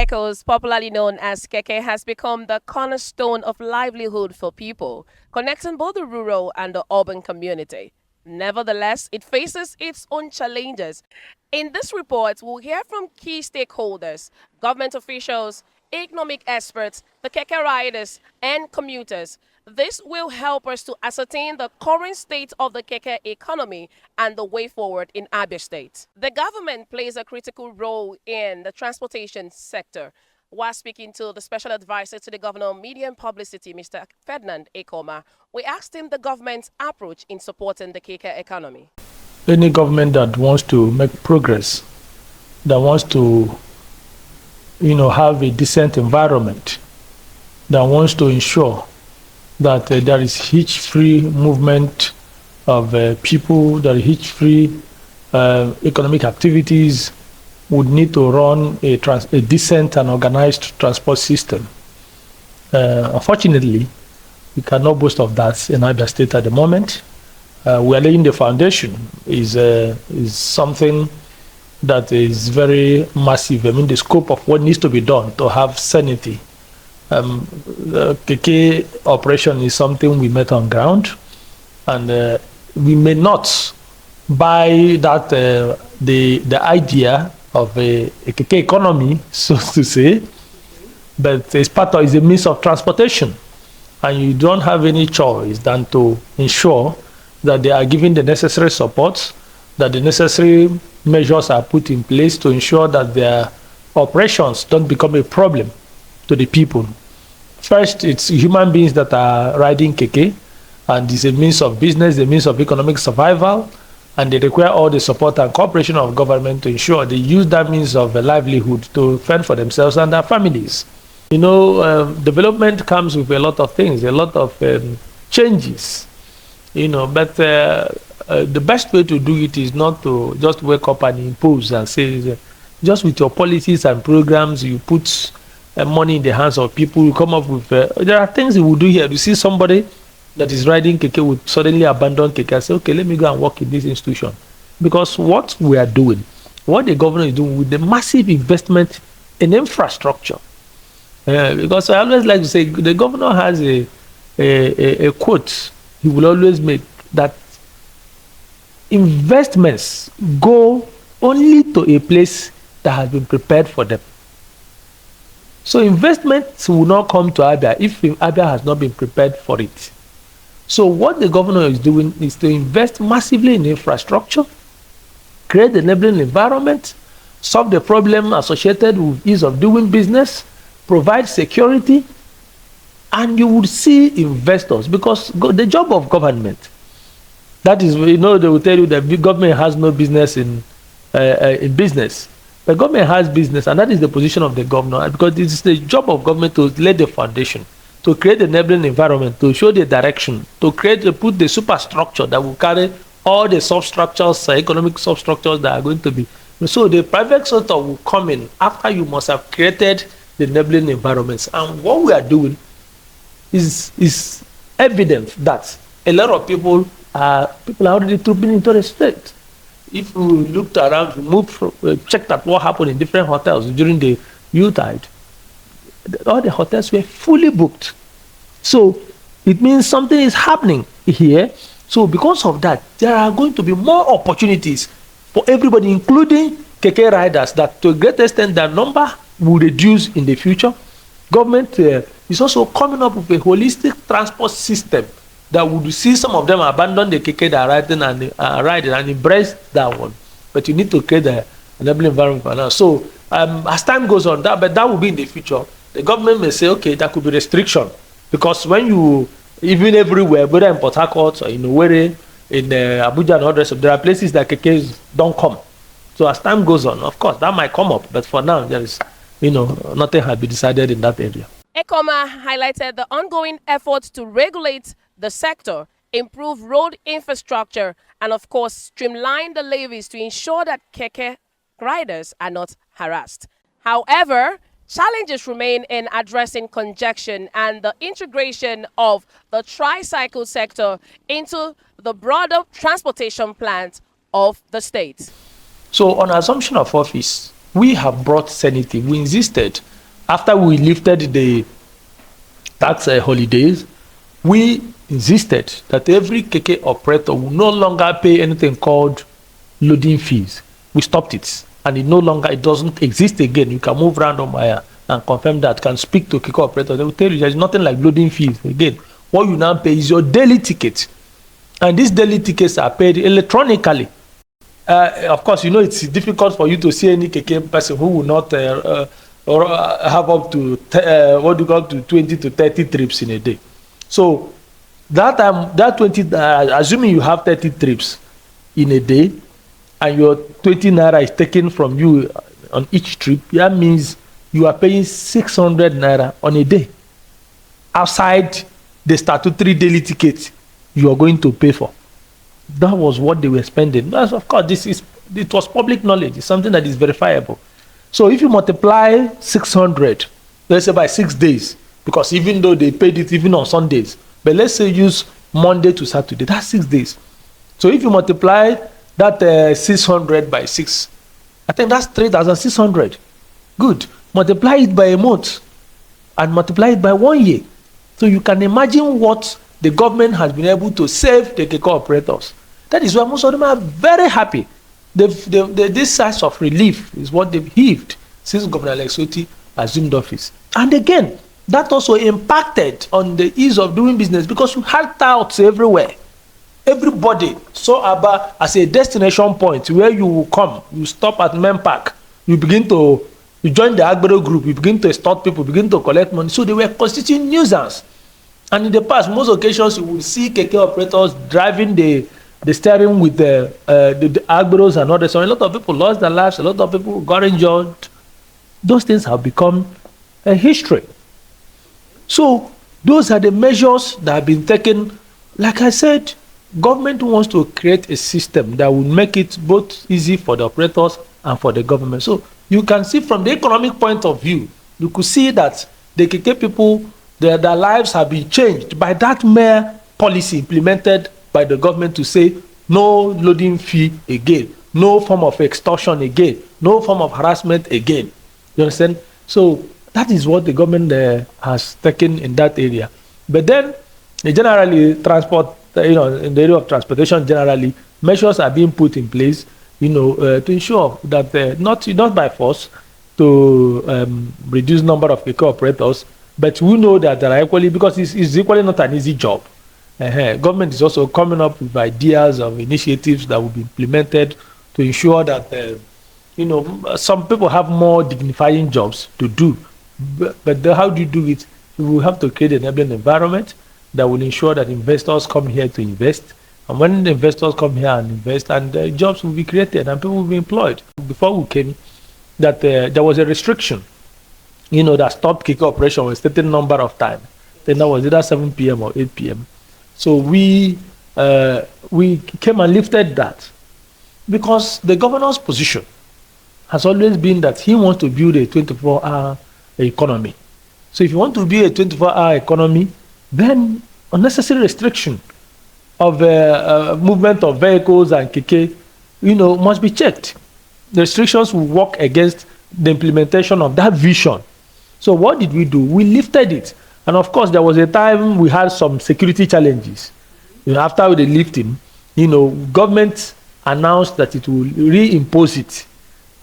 vehicles, popularly known as Keke, has become the cornerstone of livelihood for people, connecting both the rural and the urban community. Nevertheless, it faces its own challenges. In this report, we'll hear from key stakeholders, government officials, economic experts, the Keke riders, and commuters. This will help us to ascertain the current state of the Keke economy and the way forward in Abia State. The government plays a critical role in the transportation sector. While speaking to the special advisor to the governor on media and publicity, Mr. Ferdinand Ekoma, we asked him the government's approach in supporting the Keke economy. Any government that wants to make progress, that wants to, have a decent environment, that wants to ensure that there is hitch-free movement of people, that is hitch-free economic activities, would need to run a decent and organized transport system. Unfortunately, we cannot boast of that in Abia State at the moment. We are laying the foundation is something that is very massive. I mean, the scope of what needs to be done to have sanity. The Keke operation is something we met on ground, and we may not buy that the idea of a Keke economy, so to say, but it's a means of transportation, and you don't have any choice than to ensure that they are given the necessary support, that the necessary measures are put in place to ensure that their operations don't become a problem to the people. First, it's human beings that are riding Keke, and it's a means of business, a means of economic survival, and they require all the support and cooperation of government to ensure they use that means of a livelihood to fend for themselves and their families. Development comes with a lot of things, a lot of changes, but the best way to do it is not to just wake up and impose and say, just with your policies and programs, you put money in the hands of people, you come up with, there are things you will do here. You see somebody that is riding Keke would suddenly abandon Keke and say, okay, let me go and work in this institution. Because what we are doing, what the governor is doing with the massive investment in infrastructure, because I always like to say, the governor has a quote he will always make, that investments go only to a place that has been prepared for them. So investments will not come to Abia if Abia has not been prepared for it. So what the governor is doing is to invest massively in infrastructure, create the enabling environment, solve the problem associated with ease of doing business, provide security, and you would see investors, because the job of government, that is, they will tell you that the government has no business in business. The government has business, and that is the position of the governor, because it is the job of government to lay the foundation, to create the enabling environment, to show the direction, to put the superstructure that will carry all the substructures, economic substructures that are going to be. So the private sector will come in after you must have created the enabling environments. And what we are doing is evident that a lot of people are already trooping into the state. If we looked around, checked at what happened in different hotels during the Yuletide, all the hotels were fully booked. So it means something is happening here. So because of that, there are going to be more opportunities for everybody, including Keke riders, that to a great extent their number will reduce in the future. Government is also coming up with a holistic transport system that would see some of them abandon the Keke they are riding and embrace that one. But you need to create the enabling environment for now. So as time goes on, that will be in the future. The government may say, okay, that could be restriction, because when you, even everywhere, whether in Port Harcourt or in Owerri, in Abuja and others, there are places that Kekes don't come. So as time goes on, of course, that might come up, but for now, there is, nothing has been decided in that area. Ekoma highlighted the ongoing efforts to regulate the sector, improve road infrastructure, and of course, streamline the levies to ensure that Keke riders are not harassed. However, challenges remain in addressing congestion and the integration of the tricycle sector into the broader transportation plans of the state. So on assumption of office, we have brought sanity. We insisted After we lifted the tax holidays, we insisted that every Keke operator will no longer pay anything called loading fees. We stopped it, and it doesn't exist again. You can move around on my and confirm that. Can speak to Keke operator. They will tell you there's nothing like loading fees again. What you now pay is your daily ticket, and these daily tickets are paid electronically. Of course, it's difficult for you to see any Keke person who will not have up to 20 to 30 trips in a day. So that 20, assuming you have 30 trips in a day, and your 20 naira is taken from you on each trip, that means you are paying 600 naira on a day outside the statutory daily ticket you are going to pay for. That was what they were spending. That's, of course, it was public knowledge. It's something that is verifiable. So if you multiply 600, let's say by 6 days, because even though they paid it even on Sundays, but let's say use Monday to Saturday, that's 6 days. So if you multiply that 600 by 6, I think that's 3,600. Good. Multiply it by a month and multiply it by 1 year. So you can imagine what the government has been able to save the Keke operators. That is why most of them are very happy. This sense of relief is what they've heaved since Governor Alex Otti assumed office. And again, that also impacted on the ease of doing business, because you had touts everywhere. Everybody saw Abia as a destination point where you will come, you stop at Men Park, you join the Agbero group, you begin to extort people, begin to collect money. So they were constituting nuisance. And in the past, most occasions, you would see Keke operators driving the steering with the Agberos and others. So a lot of people lost their lives, a lot of people got injured. Those things have become a history. So those are the measures that have been taken. Like I said, government wants to create a system that will make it both easy for the operators and for the government. So you can see from the economic point of view, you could see that the Keke people, their lives have been changed by that mere policy implemented by the government to say no loading fee again, no form of extortion again, no form of harassment again. You understand? So that is what the government has taken in that area. But then generally transport, in the area of transportation generally, measures are being put in place, to ensure that not by force to reduce number of Keke operators, but we know that there are equally, because it's equally not an easy job. Government is also coming up with ideas of initiatives that will be implemented to ensure that some people have more dignifying jobs to do. But how do you do it? You will have to create an enabling environment that will ensure that investors come here to invest. And when the investors come here and invest, and jobs will be created and people will be employed. Before we came, that there was a restriction, that stopped Keke operation with a certain number of time. Then that was either 7 p.m. or 8 p.m. So we came and lifted that, because the governor's position has always been that he wants to build a 24-hour economy. So if you want to build a 24-hour economy, then unnecessary restriction of movement of vehicles and Keke, must be checked. The restrictions will work against the implementation of that vision. So what did we do? We lifted it. And of course, there was a time we had some security challenges. After the lifting, government announced that it will reimpose it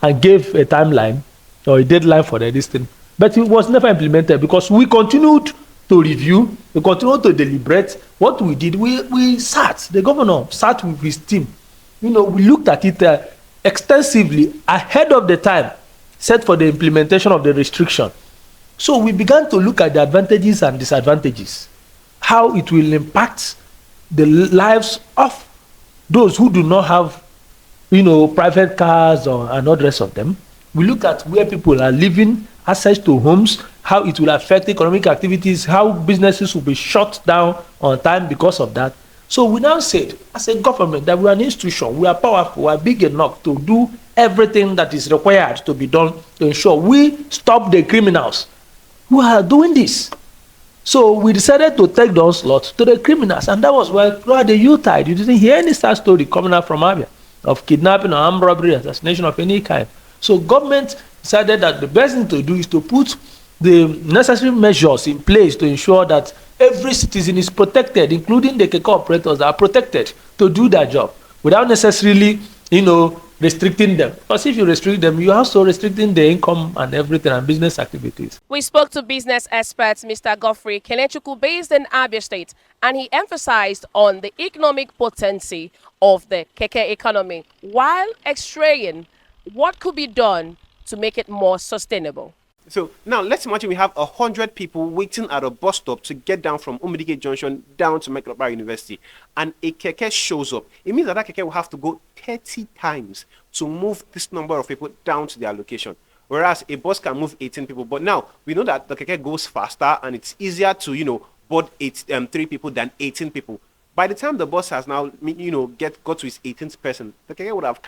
and gave a timeline or a deadline for this thing. But it was never implemented, because we continued to review, we continued to deliberate. What we did, we sat, the governor sat with his team. We looked at it extensively ahead of the time set for the implementation of the restriction. So we began to look at the advantages and disadvantages, how it will impact the lives of those who do not have, private cars and all the rest of them. We look at where people are living, access to homes, how it will affect economic activities, how businesses will be shut down on time because of that. So we now said, as a government, that we are an institution, we are powerful, we are big enough to do everything that is required to be done to ensure we stop the criminals who are doing this. So we decided to take the onslaught to the criminals, and that was why throughout the Yuletide, you didn't hear any sad story coming out from Abia of kidnapping or armed robbery, assassination of any kind. So government decided that the best thing to do is to put the necessary measures in place to ensure that every citizen is protected, including the Keke operators are protected to do their job without necessarily, restricting them. Because if you restrict them, you are also restricting the income and everything and business activities. We spoke to business expert Mr. Godfrey Kenechukwu based in Abia State, and he emphasized on the economic potency of the Keke economy while extraying what could be done to make it more sustainable. So now let's imagine we have 100 people waiting at a bus stop to get down from Umudike Junction down to Meklopa University, and a Keke shows up. It means that Keke will have to go 30 times to move this number of people down to their location. Whereas a bus can move 18 people. But now we know that the Keke goes faster and it's easier to, board 3 people than 18 people. By the time the bus has now, got to its 18th person, the Keke would have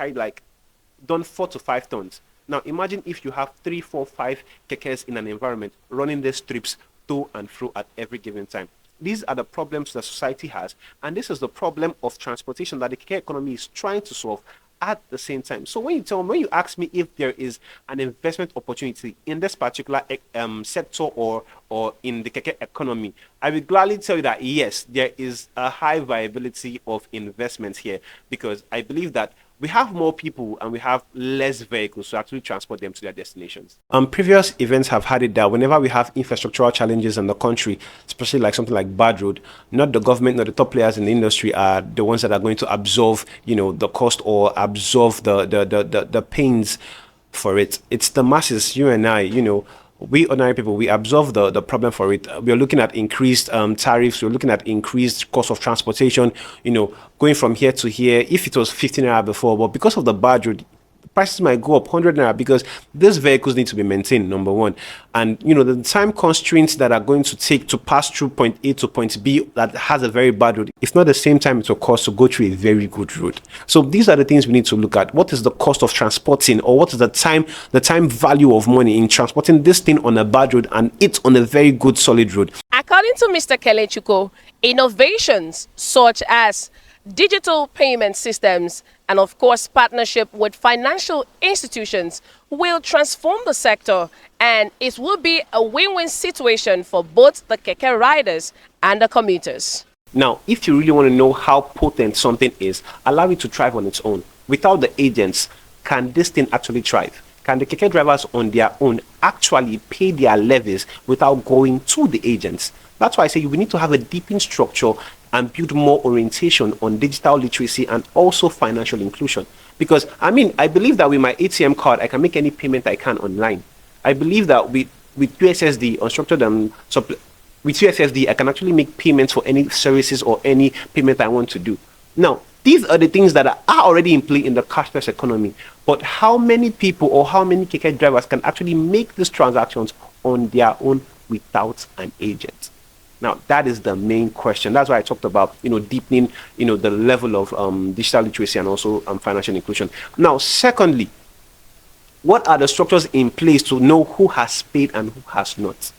done 4 to 5 tons. Now, imagine if you have 3, 4, 5 kekes in an environment running these trips to and fro at every given time. These are the problems that society has, and this is the problem of transportation that the keke economy is trying to solve at the same time. So when you ask me if there is an investment opportunity in this particular sector or in the keke economy, I will gladly tell you that yes, there is a high viability of investment here, because I believe that we have more people and we have less vehicles to actually transport them to their destinations. Previous events have had it that whenever we have infrastructural challenges in the country, especially like something like bad road, not the government, not the top players in the industry are the ones that are going to absorb, the cost or absorb the pains for it. It's the masses, you and I, we ordinary people, we absorb the problem for it. We are looking at increased tariffs. We're looking at increased cost of transportation, going from here to here. If it was 15 naira before, but because of the bad road, prices might go up 100 naira because these vehicles need to be maintained, number one. And, the time constraints that are going to take to pass through point A to point B that has a very bad road, it's not the same time it will cost to go through a very good road. So these are the things we need to look at. What is the cost of transporting, or what is the time value of money in transporting this thing on a bad road and it's on a very good solid road? According to Mr. Kenechukwu, innovations such as digital payment systems and of course partnership with financial institutions will transform the sector, and it will be a win-win situation for both the Keke riders and the commuters. Now, if you really want to know how potent something is, allow it to thrive on its own. Without the agents, can this thing actually thrive? Can the Keke drivers on their own actually pay their levies without going to the agents? That's why I say we need to have a deepened structure and build more orientation on digital literacy and also financial inclusion. Because, I believe that with my ATM card, I can make any payment I can online. I believe that with USSD, unstructured with USSD, I can actually make payments for any services or any payment I want to do. Now, these are the things that are already in play in the cashless economy. But how many people or how many Keke drivers can actually make these transactions on their own without an agent? Now, that is the main question. That's why I talked about, deepening, the level of digital literacy and also financial inclusion. Now, secondly, what are the structures in place to know who has paid and who has not?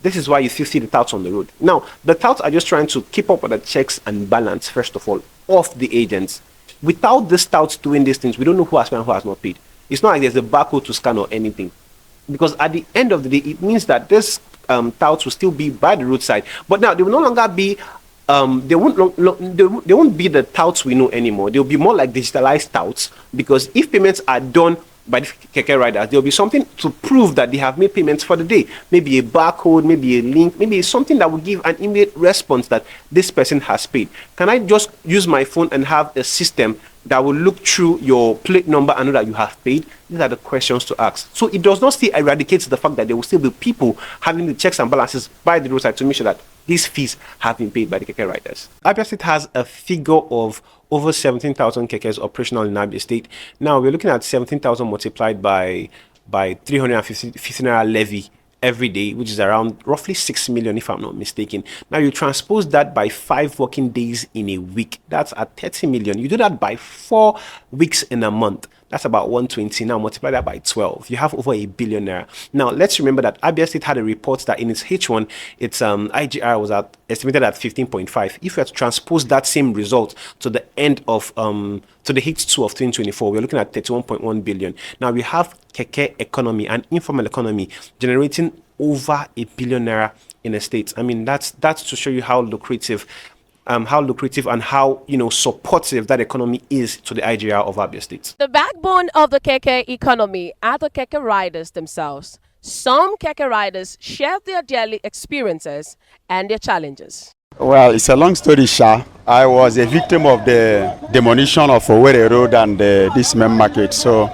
This is why you still see the touts on the road. Now, the touts are just trying to keep up with the checks and balance, first of all, of the agents. Without the touts doing these things, we don't know who has paid and who has not paid. It's not like there's a barcode to scan or anything. Because at the end of the day, it means that this touts will still be by the roadside. But now, they will no longer be, they won't be the touts we know anymore. They'll be more like digitalized touts. Because if payments are done by the Keke riders, there will be something to prove that they have made payments for the day. Maybe a barcode, maybe a link, maybe something that will give an immediate response that this person has paid. Can I just use my phone and have a system that will look through your plate number and know that you have paid? These are the questions to ask. So it does not still eradicate the fact that there will still be people having the checks and balances by the roadside to make sure that these fees have been paid by the Keke riders. Abia State has a figure of over 17,000 Kekes operational in Abia State. Now we're looking at 17,000 multiplied by 350 naira levy every day, which is around roughly 6 million if I'm not mistaken. Now you transpose that by 5 working days in a week, that's at 30 million. You do that by 4 weeks in a month, That's about 120. Now multiply that by 12. You have over 1 billion naira. Now let's remember that Abia State had a report that in its H1, its IGR was estimated at 15.5. If we had to transpose that same result to the end of to the H2 of 2024, we're looking at 31.1 billion. Now we have Keke economy and informal economy generating over 1 billion naira in a state. I mean, that's to show you how lucrative and how supportive that economy is to the IGR of Abia State. The backbone of the Keke economy are the Keke riders themselves. Some Keke riders share their daily experiences and their challenges. Well, it's a long story, Sha. I was a victim of the demolition of Owerri Road and this main market, so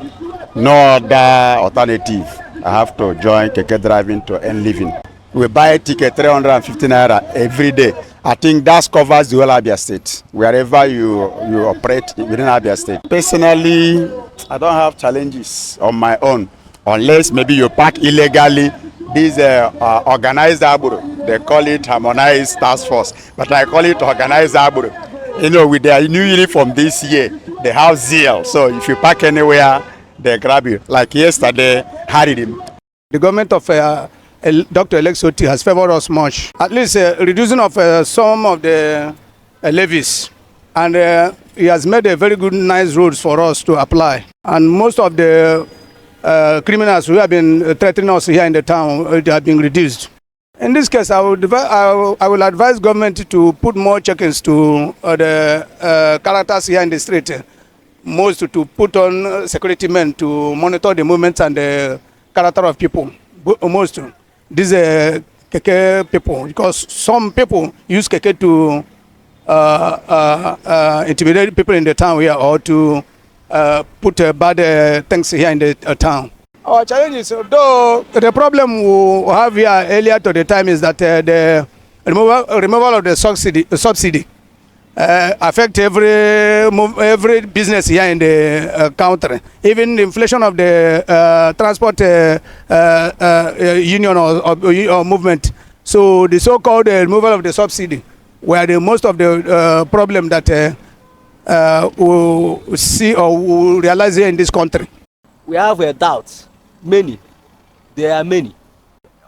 no other alternative. I have to join Keke driving to earn living. We buy a ticket 350 naira every day. I think that covers the whole Abia State, wherever you operate within Abia State. Personally, I don't have challenges on my own, unless maybe you park illegally. This organized aburo, they call it harmonized task force, but I call it organized aburo. With their new uniform this year, they have zeal. So if you park anywhere, they grab you. Like yesterday, harried him. The government of Dr. Alex Oti has favored us much. At least reducing of some of the levies. And he has made a very good, nice rules for us to apply. And most of the criminals who have been threatening us here in the town have been reduced. In this case, I will advise government to put more check-ins to the characters here in the street. Most to put on security men to monitor the movements and the character of people. Most these Keke people, because some people use Keke to intimidate people in the town here or to put bad things here in the town. Our challenge is, though the problem we have here earlier to the time is that the removal of the subsidy affect every business here in the country. Even the inflation of the transport union or movement. So the so-called removal of the subsidy were the most of the problem that we see or we realize here in this country. We have doubts, many. There are many.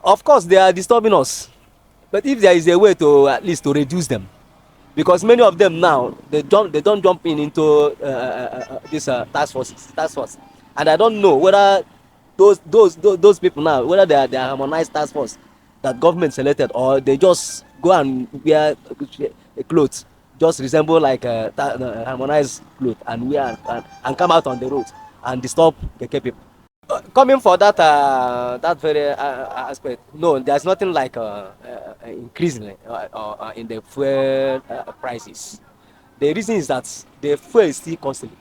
Of course, they are disturbing us. But if there is a way to at least to reduce them, because many of them now they don't jump into this task force, and I don't know whether those people now, whether they are harmonized task force that government selected, or they just go and wear clothes just resemble like harmonized clothes and wear and come out on the road and disturb Keke people. Coming for that very aspect, no, there's nothing like increasing in the fuel prices. The reason is that the fuel is still costly.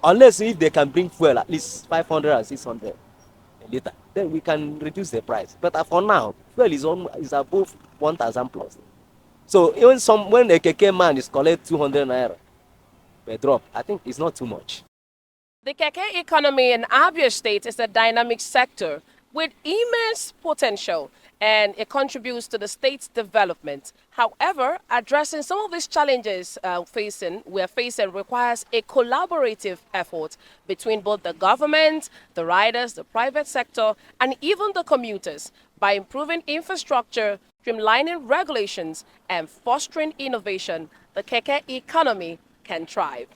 Unless if they can bring fuel at least 500 or 600 a liter, then we can reduce the price. But for now, fuel is above 1,000 plus. So even when a Keke man is collect 200 naira per drop, I think it's not too much. The Keke economy in Abia State is a dynamic sector with immense potential, and it contributes to the state's development. However, addressing some of these challenges we're facing requires a collaborative effort between both the government, the riders, the private sector, and even the commuters. By improving infrastructure, streamlining regulations, and fostering innovation, the Keke economy can thrive,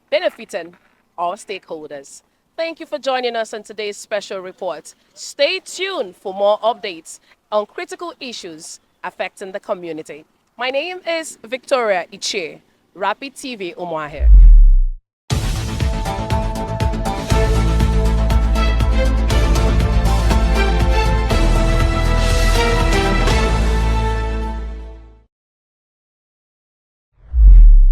benefiting all stakeholders. Thank you for joining us on today's special report. Stay tuned for more updates on critical issues affecting the community. My name is Victoria Ichie, Rapid TV Umuahia.